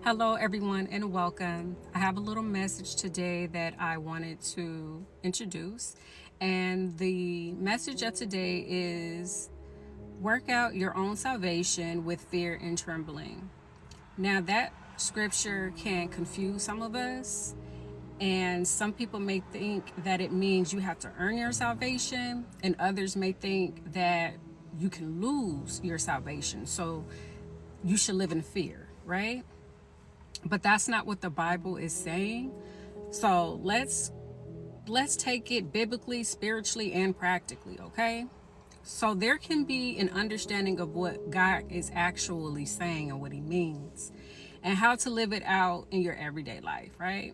Hello, everyone, and welcome. I have a little message today that I wanted to introduce. And the message of today is work out your own salvation with fear and trembling. Now, that scripture can confuse some of us, and some people may think that it means you have to earn your salvation, and others may think that you can lose your salvation. So you should live in fear, right? But that's not what the Bible is saying. So let's take it biblically, spiritually, and practically, okay? So there can be an understanding of what God is actually saying and what he means and how to live it out in your everyday life, right?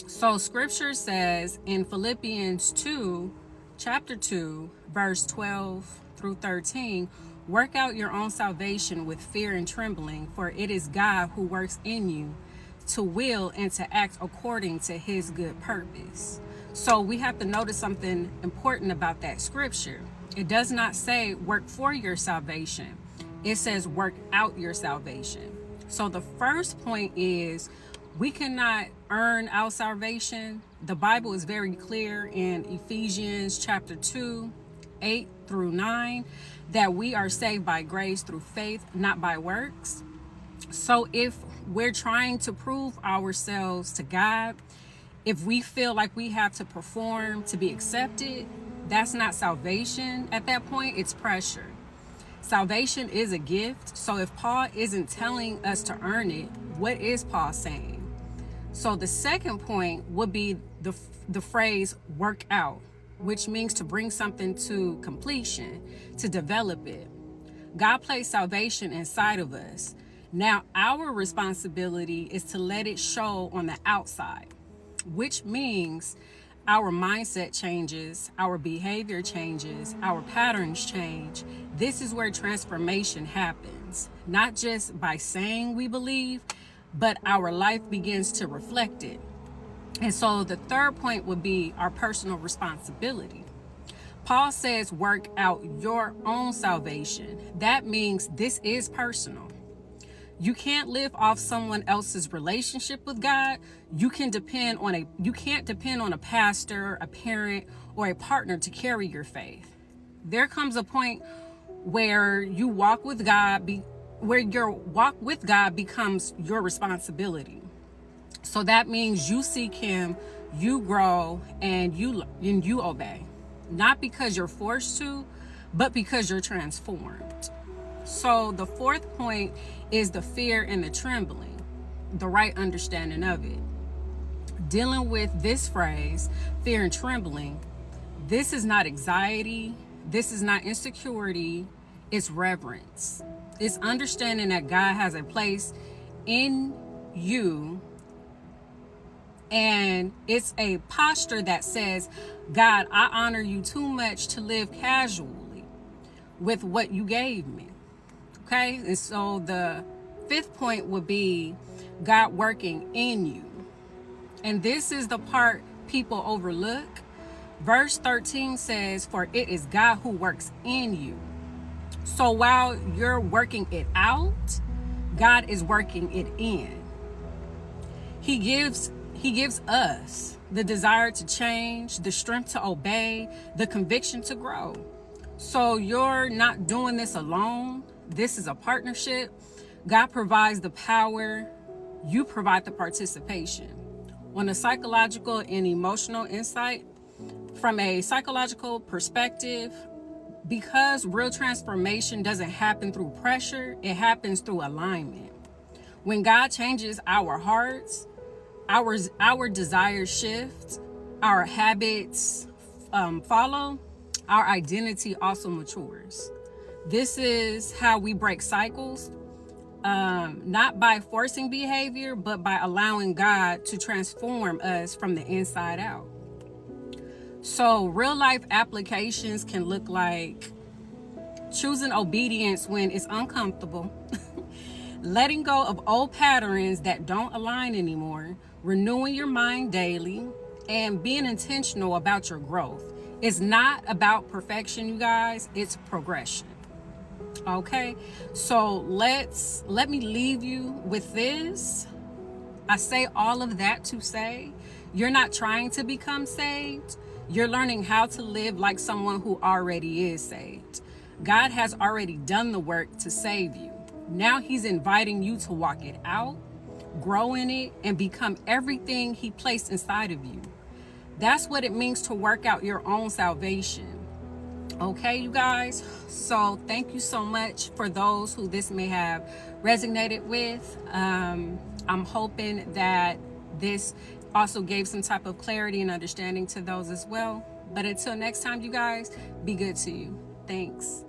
So scripture says in Philippians 2, chapter 2, verse 12 through 13, work out your own salvation with fear and trembling, for it is God who works in you to will and to act according to his good purpose. So we have to notice something important about that scripture. It does not say work for your salvation. It says work out your salvation. So the first point is we cannot earn our salvation. The Bible is very clear in Ephesians chapter 2, 8 through 9, that we are saved by grace through faith, not by works. So if we're trying to prove ourselves to God, if we feel like we have to perform to be accepted, that's not salvation. At that point, it's pressure. Salvation is a gift. So if Paul isn't telling us to earn it, what is Paul saying? So the second point would be the phrase work out, which means to bring something to completion, to develop it. God placed salvation inside of us. Now our responsibility is to let it show on the outside, which means our mindset changes, our behavior changes, our patterns change. This is where transformation happens, not just by saying we believe, but our life begins to reflect it. And so the third point would be our personal responsibility. Paul says work out your own salvation. That means this is personal. You can't live off someone else's relationship with God. You can't depend on a pastor, a parent, or a partner to carry your faith. There comes a point where your walk with God becomes your responsibility. So that means you seek him, you grow, and you obey. Not because you're forced to, but because you're transformed. So the fourth point is the fear and the trembling, the right understanding of it. Dealing with this phrase, fear and trembling, this is not anxiety, this is not insecurity, it's reverence. It's understanding that God has a place in you, and it's a posture that says, God, I honor you too much to live casually with what you gave me. Okay, and so the fifth point would be God working in you. And this is the part people overlook. Verse 13 says, for it is God who works in you. So while you're working it out, God is working it in. He gives us the desire to change, the strength to obey, the conviction to grow. So you're not doing this alone. This is a partnership. God provides the power. You provide the participation. On a psychological and emotional insight, from a psychological perspective, because real transformation doesn't happen through pressure, it happens through alignment. When God changes our hearts, our desires shift, our habits follow, our identity also matures. This is how we break cycles, not by forcing behavior, but by allowing God to transform us from the inside out. So real life applications can look like choosing obedience when it's uncomfortable, letting go of old patterns that don't align anymore, renewing your mind daily, and being intentional about your growth. It's not about perfection, you guys, it's progression. Okay, so let me leave you with this. I say all of that to say you're not trying to become saved. You're learning how to live like someone who already is saved. God has already done the work to save you. Now he's inviting you to walk it out, grow in it, and become everything he placed inside of you. That's what it means to work out your own salvation. Okay, you guys. So thank you so much for those who this may have resonated with. I'm hoping that this also gave some type of clarity and understanding to those as well. But until next time, you guys, be good to you. Thanks.